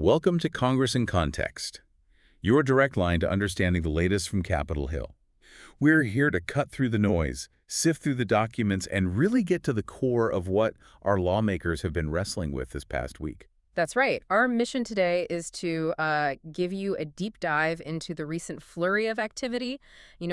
Welcome to Congress in Context, your direct line to understanding the latest from Capitol Hill. We're here to cut through the noise, sift through the documents, and really get to the core of what our lawmakers have been wrestling with this past week. That's right. Our mission today is to give you a deep dive into the recent flurry of activity,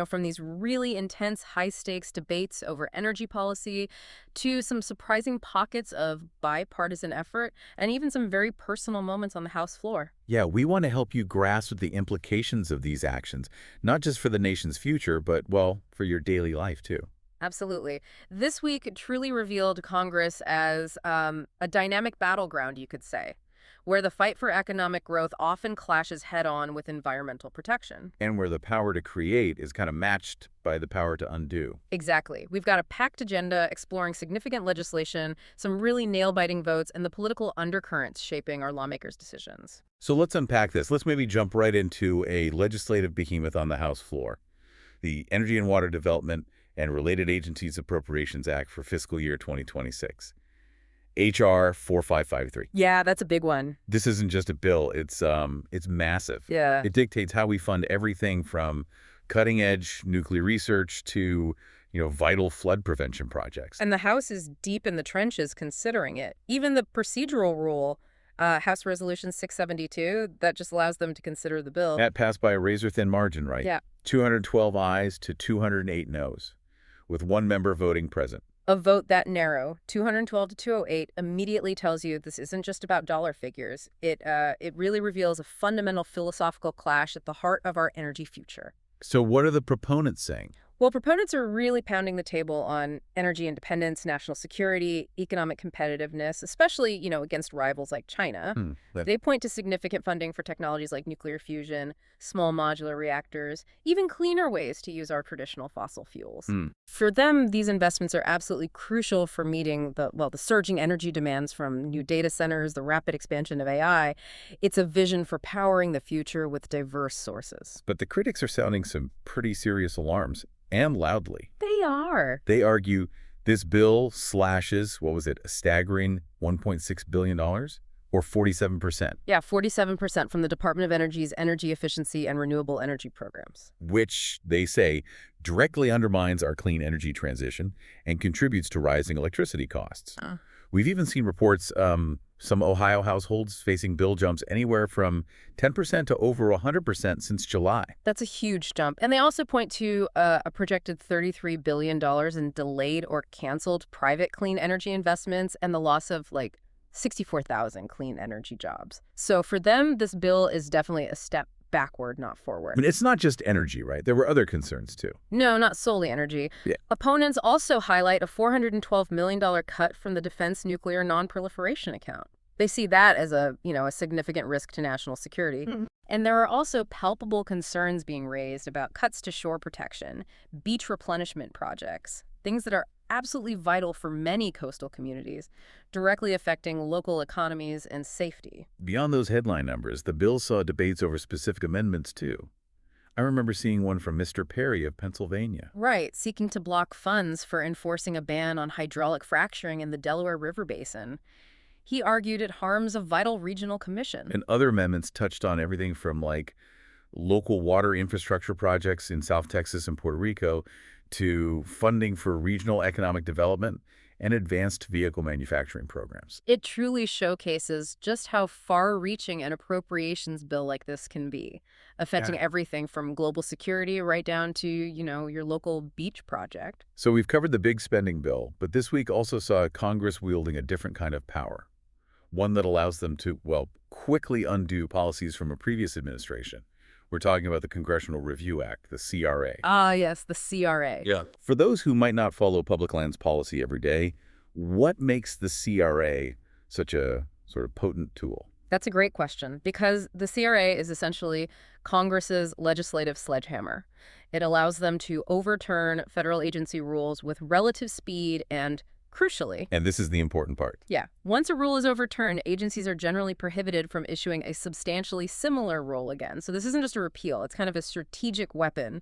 from these really intense high-stakes debates over energy policy to some surprising pockets of bipartisan effort and even some very personal moments on the House floor. Yeah, we want to help you grasp the implications of these actions, not just for the nation's future, but, well, for your daily life, too. Absolutely. This week truly revealed Congress as a dynamic battleground, you could say, where the fight for economic growth often clashes head-on with environmental protection. And where the power to create is kind of matched by the power to undo. Exactly. We've got a packed agenda exploring significant legislation, some really nail-biting votes, and the political undercurrents shaping our lawmakers' decisions. So let's unpack this. Let's maybe jump right into a legislative behemoth on the House floor, the Energy and Water Development and Related Agencies Appropriations Act for fiscal year 2026. H.R. 4553. Yeah, that's a big one. This isn't just a bill, it's massive. Yeah. It dictates how we fund everything from cutting-edge nuclear research to, vital flood prevention projects. And the House is deep in the trenches considering it. Even the procedural rule, House Resolution 672, that just allows them to consider the bill. That passed by a razor-thin margin, right? Yeah. 212 ayes to 208 noes, with one member voting present. A vote that narrow, 212 to 208, immediately tells you this isn't just about dollar figures. It really reveals a fundamental philosophical clash at the heart of our energy future. So what are the proponents saying? Well, proponents are really pounding the table on energy independence, national security, economic competitiveness, especially, against rivals like China. They point to significant funding for technologies like nuclear fusion, small modular reactors, even cleaner ways to use our traditional fossil fuels. For them, these investments are absolutely crucial for meeting the surging energy demands from new data centers, the rapid expansion of AI. It's a vision for powering the future with diverse sources. But the critics are sounding some pretty serious alarms. And loudly. They are. They argue this bill slashes, a staggering $1.6 billion or 47%. Yeah, 47% from the Department of Energy's energy efficiency and renewable energy programs. Which, they say, directly undermines our clean energy transition and contributes to rising electricity costs. We've even seen reports some Ohio households facing bill jumps anywhere from 10% to over 100% since July. That's a huge jump. And they also point to a projected $33 billion in delayed or canceled private clean energy investments and the loss of 64,000 clean energy jobs. So for them, this bill is definitely a step backward, not forward. I mean, it's not just energy, right? There were other concerns, too. No, not solely energy. Yeah. Opponents also highlight a $412 million cut from the Defense Nuclear Non-Proliferation Account. They see that as a significant risk to national security. And there are also palpable concerns being raised about cuts to shore protection, beach replenishment projects, things that are absolutely vital for many coastal communities, directly affecting local economies and safety. Beyond those headline numbers, the bill saw debates over specific amendments, too. I remember seeing one from Mr. Perry of Pennsylvania. Right, seeking to block funds for enforcing a ban on hydraulic fracturing in the Delaware River Basin. He argued it harms a vital regional commission. And other amendments touched on everything from, local water infrastructure projects in South Texas and Puerto Rico to funding for regional economic development and advanced vehicle manufacturing programs. It truly showcases just how far-reaching an appropriations bill like this can be, affecting everything from global security right down to, your local beach project. So we've covered the big spending bill, but this week also saw Congress wielding a different kind of power, one that allows them to, quickly undo policies from a previous administration. We're talking about the Congressional Review Act, the CRA. Ah, yes, the CRA. Yeah. For those who might not follow public lands policy every day, what makes the CRA such a sort of potent tool? That's a great question, because the CRA is essentially Congress's legislative sledgehammer. It allows them to overturn federal agency rules with relative speed and Crucially, and this is the important part. yeah, once a rule is overturned, agencies are generally prohibited from issuing a substantially similar rule again. So this isn't just a repeal, it's kind of a strategic weapon.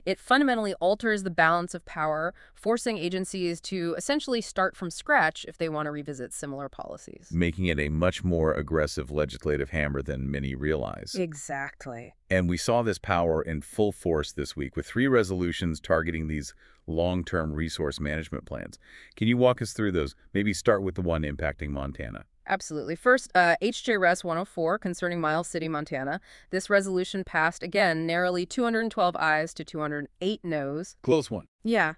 It fundamentally alters the balance of power, forcing agencies to essentially start from scratch if they want to revisit similar policies. Making it a much more aggressive legislative hammer than many realize. Exactly. And we saw this power in full force this week with 3 resolutions targeting these long-term resource management plans. Can you walk us through those? Maybe start with the one impacting Montana. Absolutely. First, HJRES 104 concerning Miles City, Montana. This resolution passed, again, narrowly 212 ayes to 208 noes. Close one. Yeah.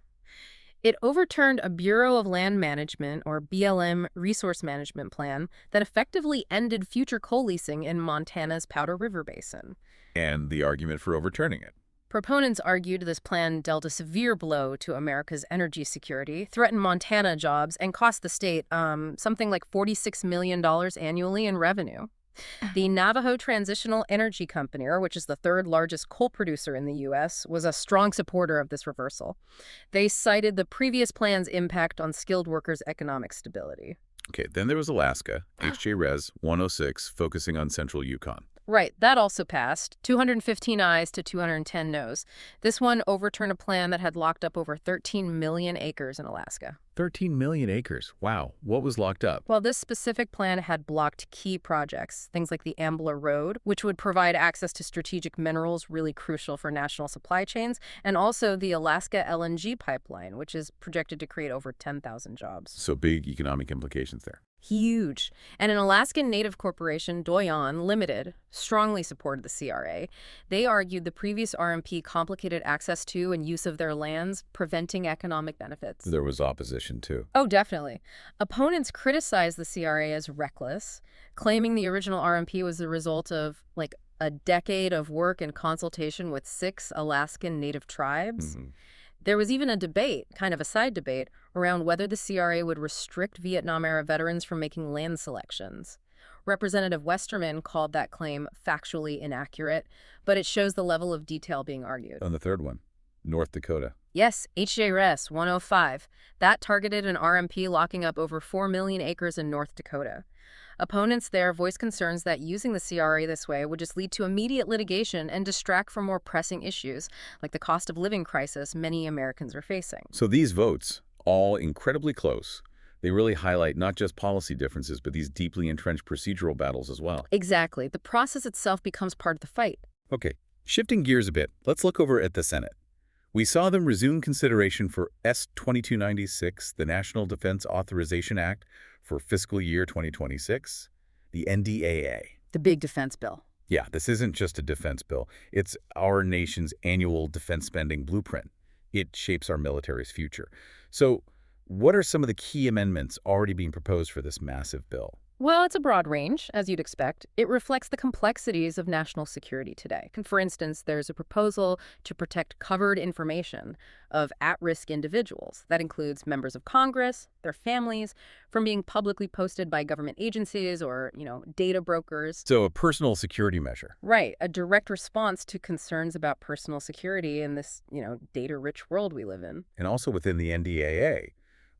It overturned a Bureau of Land Management, or BLM, resource management plan that effectively ended future coal leasing in Montana's Powder River Basin. And the argument for overturning it. Proponents argued this plan dealt a severe blow to America's energy security, threatened Montana jobs, and cost the state something like $46 million annually in revenue. The Navajo Transitional Energy Company, which is the 3rd largest coal producer in the U.S., was a strong supporter of this reversal. They cited the previous plan's impact on skilled workers' economic stability. Okay, then there was Alaska, HJRES 106, focusing on central Yukon. Right, that also passed, 215 ayes to 210 noes. This one overturned a plan that had locked up over 13 million acres in Alaska. 13 million acres. Wow. What was locked up? Well, this specific plan had blocked key projects, things like the Ambler Road, which would provide access to strategic minerals really crucial for national supply chains, and also the Alaska LNG pipeline, which is projected to create over 10,000 jobs. So big economic implications there. Huge. And an Alaskan Native corporation, Doyon Limited, strongly supported the CRA. They argued the previous RMP complicated access to and use of their lands, preventing economic benefits. There was opposition, too. Oh, definitely. Opponents criticized the CRA as reckless, claiming the original RMP was the result of, like, a decade of work and consultation with 6 Alaskan Native tribes. Mm-hmm. There was even a debate, kind of a side debate, around whether the CRA would restrict Vietnam-era veterans from making land selections. Representative Westerman called that claim factually inaccurate, but it shows the level of detail being argued. On the third one, North Dakota. Yes, HJRES 105. That targeted an RMP locking up over 4 million acres in North Dakota. Opponents there voiced concerns that using the CRA this way would just lead to immediate litigation and distract from more pressing issues, like the cost of living crisis many Americans are facing. So these votes, all incredibly close, they really highlight not just policy differences, but these deeply entrenched procedural battles as well. Exactly. The process itself becomes part of the fight. Okay, shifting gears a bit, let's look over at the Senate. We saw them resume consideration for S. 2296, the National Defense Authorization Act for fiscal year 2026, the NDAA. The big defense bill. Yeah, this isn't just a defense bill. It's our nation's annual defense spending blueprint. It shapes our military's future. So what are some of the key amendments already being proposed for this massive bill? Well, it's a broad range, as you'd expect. It reflects the complexities of national security today. For instance, there's a proposal to protect covered information of at-risk individuals. That includes members of Congress, their families, from being publicly posted by government agencies or, data brokers. So a personal security measure. Right, a direct response to concerns about personal security in this, data-rich world we live in. And also within the NDAA,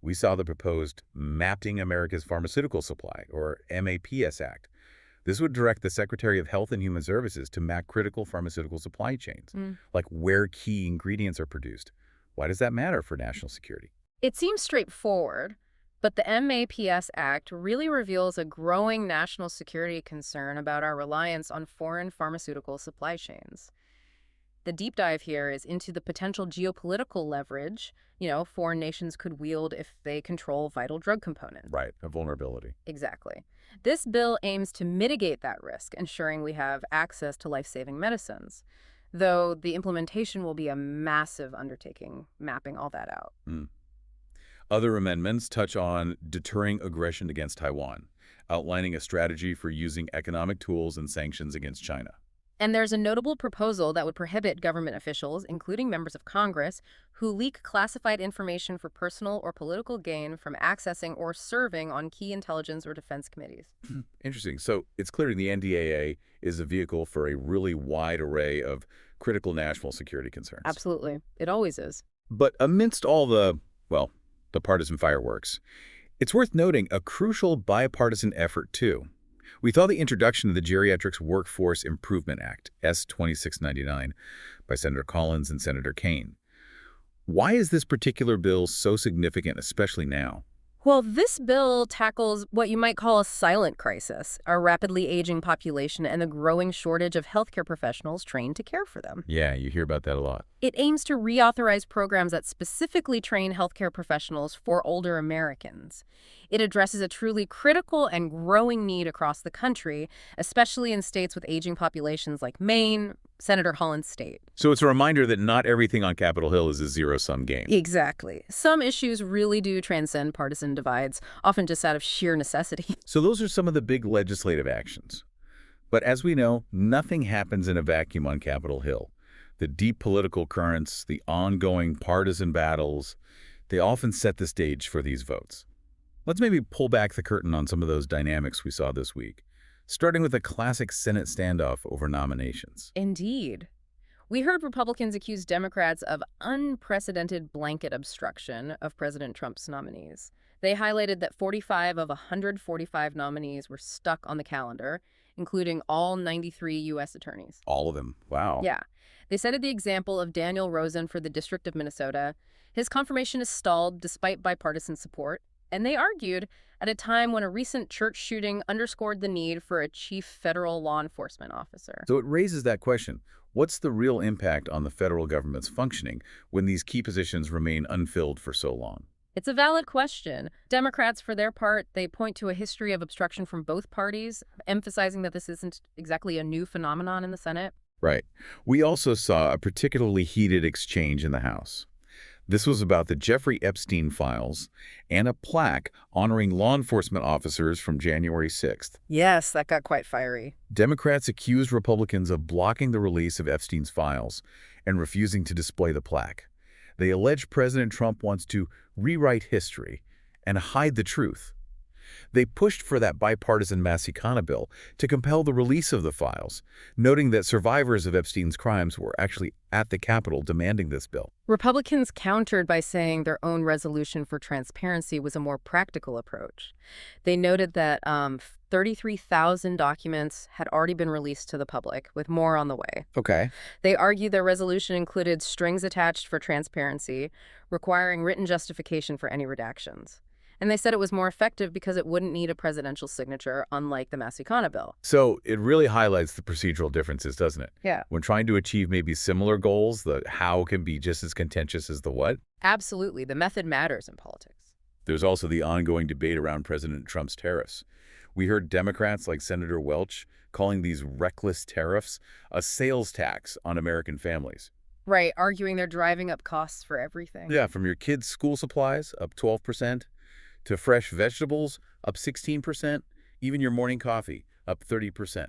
we saw the proposed Mapping America's Pharmaceutical Supply, or MAPS Act. This would direct the Secretary of Health and Human Services to map critical pharmaceutical supply chains, like where key ingredients are produced. Why does that matter for national security? It seems straightforward, but the MAPS Act really reveals a growing national security concern about our reliance on foreign pharmaceutical supply chains. The deep dive here is into the potential geopolitical leverage, foreign nations could wield if they control vital drug components. Right, a vulnerability. Exactly. This bill aims to mitigate that risk, ensuring we have access to life-saving medicines, though the implementation will be a massive undertaking, mapping all that out. Other amendments touch on deterring aggression against Taiwan, outlining a strategy for using economic tools and sanctions against China. And there's a notable proposal that would prohibit government officials, including members of Congress, who leak classified information for personal or political gain from accessing or serving on key intelligence or defense committees. Interesting. So it's clear the NDAA is a vehicle for a really wide array of critical national security concerns. Absolutely. It always is. But amidst all the, the partisan fireworks. It's worth noting a crucial bipartisan effort, too. We saw the introduction of the Geriatrics Workforce Improvement Act, S. 2699, by Senator Collins and Senator Kaine. Why is this particular bill so significant, especially now? Well, this bill tackles what you might call a silent crisis, our rapidly aging population and the growing shortage of healthcare professionals trained to care for them. Yeah, you hear about that a lot. It aims to reauthorize programs that specifically train healthcare professionals for older Americans. It addresses a truly critical and growing need across the country, especially in states with aging populations like Maine, Senator Holland's state. So it's a reminder that not everything on Capitol Hill is a zero-sum game. Exactly. Some issues really do transcend partisan divides, often just out of sheer necessity. So those are some of the big legislative actions. But as we know, nothing happens in a vacuum on Capitol Hill. The deep political currents, the ongoing partisan battles, they often set the stage for these votes. Let's maybe pull back the curtain on some of those dynamics we saw this week, starting with a classic Senate standoff over nominations. Indeed. We heard Republicans accuse Democrats of unprecedented blanket obstruction of President Trump's nominees. They highlighted that 45 of 145 nominees were stuck on the calendar, including all 93 U.S. attorneys. All of them. Wow. Yeah. They cited the example of Daniel Rosen for the District of Minnesota. His confirmation is stalled despite bipartisan support. And they argued at a time when a recent church shooting underscored the need for a chief federal law enforcement officer. So it raises that question. What's the real impact on the federal government's functioning when these key positions remain unfilled for so long? It's a valid question. Democrats, for their part, they point to a history of obstruction from both parties, emphasizing that this isn't exactly a new phenomenon in the Senate. Right. We also saw a particularly heated exchange in the House. This was about the Jeffrey Epstein files and a plaque honoring law enforcement officers from January 6th. Yes, that got quite fiery. Democrats accused Republicans of blocking the release of Epstein's files and refusing to display the plaque. They allege President Trump wants to rewrite history and hide the truth. They pushed for that bipartisan Massicana bill to compel the release of the files, noting that survivors of Epstein's crimes were actually at the Capitol demanding this bill. Republicans countered by saying their own resolution for transparency was a more practical approach. They noted that 33,000 documents had already been released to the public, with more on the way. Okay. They argued their resolution included strings attached for transparency, requiring written justification for any redactions. And they said it was more effective because it wouldn't need a presidential signature, unlike the Massicana bill. So it really highlights the procedural differences, doesn't it? Yeah. When trying to achieve maybe similar goals, the how can be just as contentious as the what. Absolutely. The method matters in politics. There's also the ongoing debate around President Trump's tariffs. We heard Democrats like Senator Welch calling these reckless tariffs a sales tax on American families. Right, arguing they're driving up costs for everything. Yeah, from your kids' school supplies, up 12%, to fresh vegetables, up 16%, even your morning coffee, up 30%.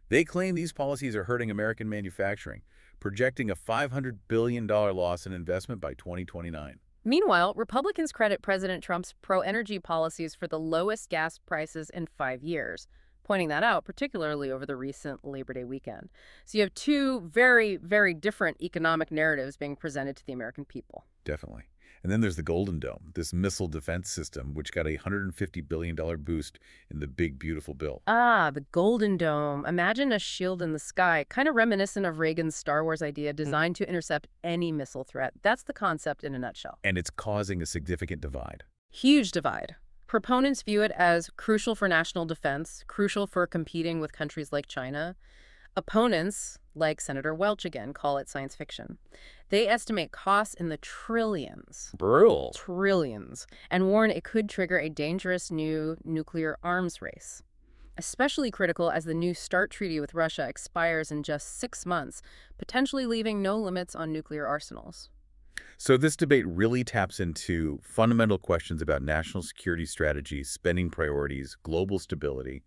They claim these policies are hurting American manufacturing, projecting a $500 billion loss in investment by 2029. Meanwhile, Republicans credit President Trump's pro-energy policies for the lowest gas prices in 5 years, pointing that out particularly over the recent Labor Day weekend. So you have two very, very different economic narratives being presented to the American people. Definitely. And then there's the Golden Dome, this missile defense system, which got a $150 billion boost in the big, beautiful bill. Ah, the Golden Dome. Imagine a shield in the sky, kind of reminiscent of Reagan's Star Wars idea, designed to intercept any missile threat. That's the concept in a nutshell. And it's causing a significant divide. Huge divide. Proponents view it as crucial for national defense, crucial for competing with countries like China. Opponents, like Senator Welch again, call it science fiction. They estimate costs in the trillions. Brutal. Trillions. And warn it could trigger a dangerous new nuclear arms race. Especially critical as the new START treaty with Russia expires in just 6 months, potentially leaving no limits on nuclear arsenals. So this debate really taps into fundamental questions about national security strategies, spending priorities, global stability.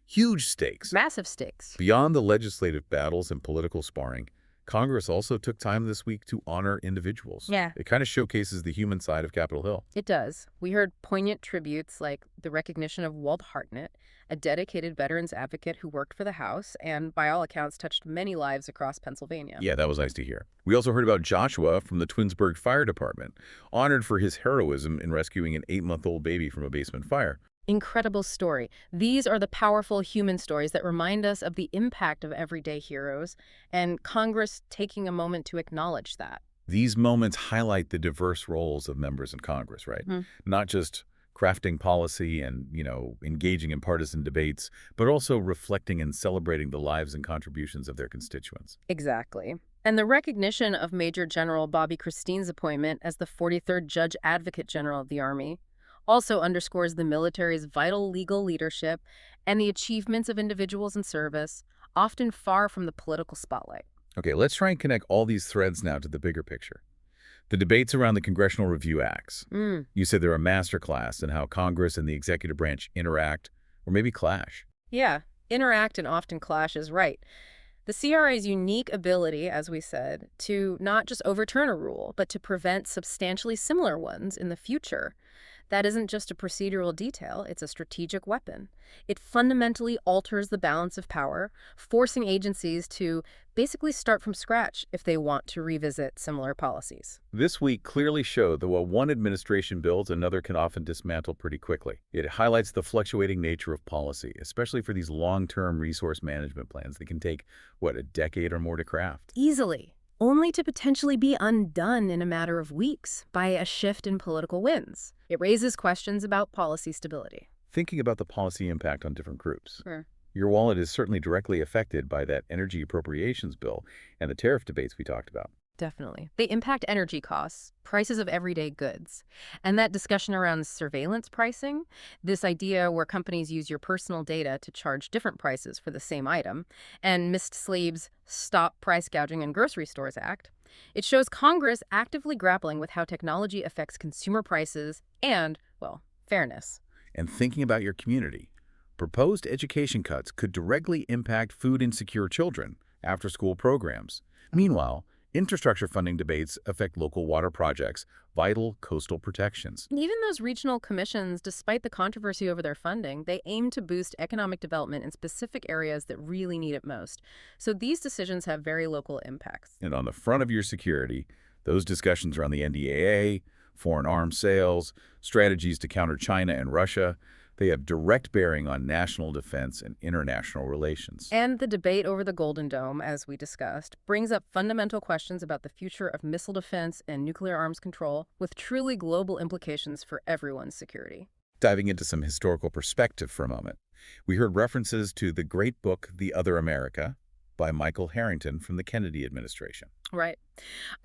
Huge stakes. Massive stakes. Beyond the legislative battles and political sparring, Congress also took time this week to honor individuals. Yeah. It kind of showcases the human side of Capitol Hill. It does. We heard poignant tributes like the recognition of Walt Hartnett, a dedicated veterans advocate who worked for the House and, by all accounts, touched many lives across Pennsylvania. Yeah, that was nice to hear. We also heard about Joshua from the Twinsburg Fire Department, honored for his heroism in rescuing an 8-month-old baby from a basement fire. Incredible story. These are the powerful human stories that remind us of the impact of everyday heroes, and Congress taking a moment to acknowledge that. These moments highlight the diverse roles of members in Congress, right? Not just crafting policy and, engaging in partisan debates, but also reflecting and celebrating the lives and contributions of their constituents. Exactly. And the recognition of Major General Bobby Christine's appointment as the 43rd Judge Advocate General of the Army also underscores the military's vital legal leadership and the achievements of individuals in service, often far from the political spotlight. Okay, let's try and connect all these threads now to the bigger picture. The debates around the Congressional Review Acts. You said they're a masterclass in how Congress and the executive branch interact, or maybe clash. Yeah, interact and often clash is right. The CRA's unique ability, as we said, to not just overturn a rule, but to prevent substantially similar ones in the future. That isn't just a procedural detail, it's a strategic weapon. It fundamentally alters the balance of power, forcing agencies to basically start from scratch if they want to revisit similar policies. This week clearly showed that while one administration builds, another can often dismantle pretty quickly. It highlights the fluctuating nature of policy, especially for these long-term resource management plans that can take, a decade or more to craft. Easily. Only to potentially be undone in a matter of weeks by a shift in political winds. It raises questions about policy stability. Thinking about the policy impact on different groups. Sure. Your wallet is certainly directly affected by that energy appropriations bill and the tariff debates we talked about. Definitely. They impact energy costs, prices of everyday goods. And that discussion around surveillance pricing, this idea where companies use your personal data to charge different prices for the same item, and Ms. Sleeb's Stop Price Gouging in Grocery Stores Act, it shows Congress actively grappling with how technology affects consumer prices and, fairness. And thinking about your community. Proposed education cuts could directly impact food-insecure children, after-school programs. Meanwhile, infrastructure funding debates affect local water projects, vital coastal protections. Even those regional commissions, despite the controversy over their funding, they aim to boost economic development in specific areas that really need it most. So these decisions have very local impacts. And on the front of your security, those discussions around the NDAA, foreign arms sales, strategies to counter China and Russia, they have direct bearing on national defense and international relations. And the debate over the Golden Dome, as we discussed, brings up fundamental questions about the future of missile defense and nuclear arms control, with truly global implications for everyone's security. Diving into some historical perspective for a moment, we heard references to the great book, The Other America, by Michael Harrington from the Kennedy administration. Right.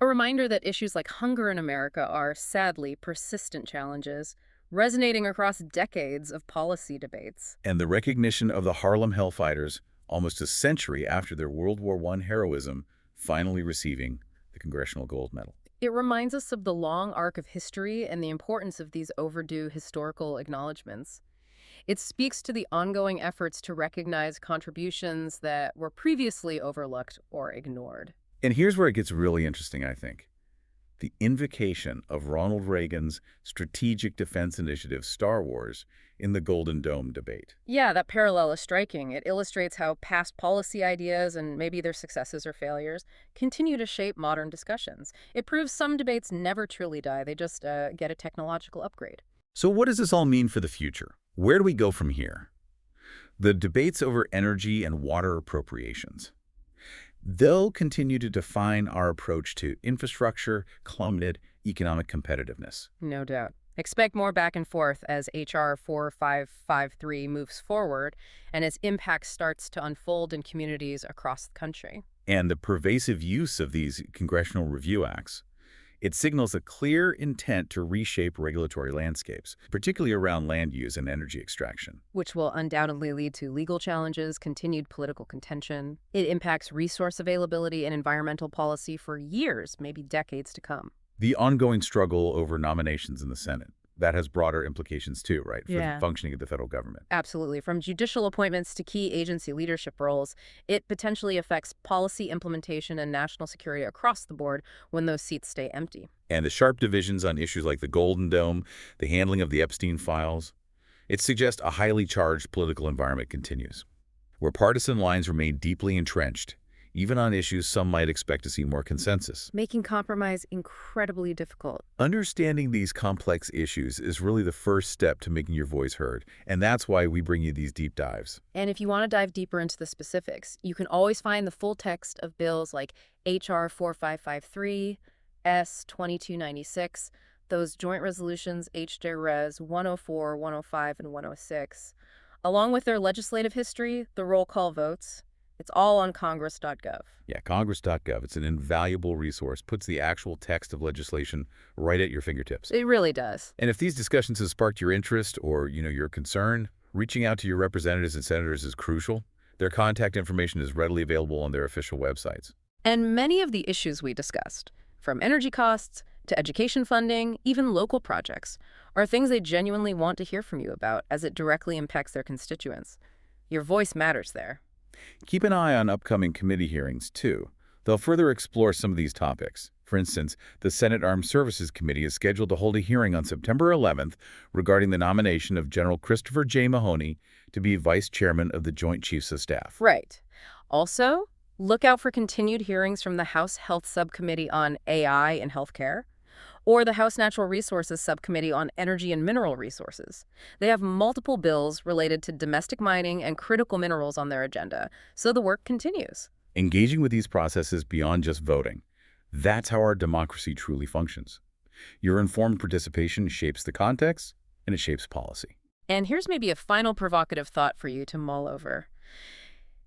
A reminder that issues like hunger in America are, sadly, persistent challenges, resonating across decades of policy debates. And the recognition of the Harlem Hellfighters, almost a century after their World War I heroism, finally receiving the Congressional Gold Medal. It reminds us of the long arc of history and the importance of these overdue historical acknowledgments. It speaks to the ongoing efforts to recognize contributions that were previously overlooked or ignored. And here's where it gets really interesting, I think. The invocation of Ronald Reagan's Strategic Defense Initiative, Star Wars, in the Golden Dome debate. Yeah, that parallel is striking. It illustrates how past policy ideas, and maybe their successes or failures, continue to shape modern discussions. It proves some debates never truly die. They just get a technological upgrade. So what does this all mean for the future? Where do we go from here? The debates over energy and water appropriations. They'll continue to define our approach to infrastructure, climate, economic competitiveness. No doubt. Expect more back and forth as H.R. 4553 moves forward and its impact starts to unfold in communities across the country. And the pervasive use of these Congressional Review Acts. It signals a clear intent to reshape regulatory landscapes, particularly around land use and energy extraction. Which will undoubtedly lead to legal challenges, continued political contention. It impacts resource availability and environmental policy for years, maybe decades to come. The ongoing struggle over nominations in the Senate. that has broader implications too, right, for the Yeah. functioning of the federal government. Absolutely. From judicial appointments to key agency leadership roles, it potentially affects policy implementation and national security across the board when those seats stay empty. And the sharp divisions on issues like the Golden Dome, the handling of the Epstein files, it suggests a highly charged political environment continues, where partisan lines remain deeply entrenched, even on issues some might expect to see more consensus. Making compromise incredibly difficult. Understanding these complex issues is really the first step to making your voice heard, and that's why we bring you these deep dives. And if you want to dive deeper into the specifics, you can always find the full text of bills like H.R. 4553, S. 2296, those joint resolutions H.J. Res. 104, 105, and 106, along with their legislative history, the roll call votes. It's all on congress.gov. Yeah, congress.gov. It's an invaluable resource, puts the actual text of legislation right at your fingertips. It really does. And if these discussions have sparked your interest or, your concern, reaching out to your representatives and senators is crucial. Their contact information is readily available on their official websites. And many of the issues we discussed, from energy costs to education funding, even local projects, are things they genuinely want to hear from you about as it directly impacts their constituents. Your voice matters there. Keep an eye on upcoming committee hearings, too. They'll further explore some of these topics. For instance, the Senate Armed Services Committee is scheduled to hold a hearing on September 11th regarding the nomination of General Christopher J. Mahoney to be Vice Chairman of the Joint Chiefs of Staff. Right. Also, look out for continued hearings from the House Health Subcommittee on AI and Healthcare, or the House Natural Resources Subcommittee on Energy and Mineral Resources. They have multiple bills related to domestic mining and critical minerals on their agenda, so the work continues. Engaging with these processes beyond just voting, that's how our democracy truly functions. Your informed participation shapes the context, and it shapes policy. And here's maybe a final provocative thought for you to mull over.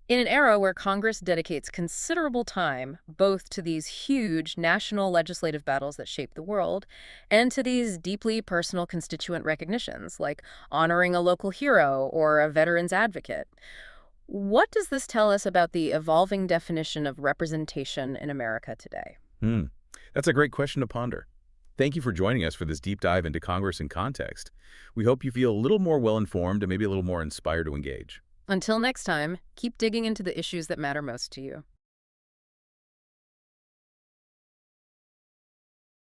In an era where Congress dedicates considerable time both to these huge national legislative battles that shape the world and to these deeply personal constituent recognitions, like honoring a local hero or a veteran's advocate, what does this tell us about the evolving definition of representation in America today? That's a great question to ponder. Thank you for joining us for this deep dive into Congress in context. We hope you feel a little more well-informed and maybe a little more inspired to engage. Until next time, keep digging into the issues that matter most to you.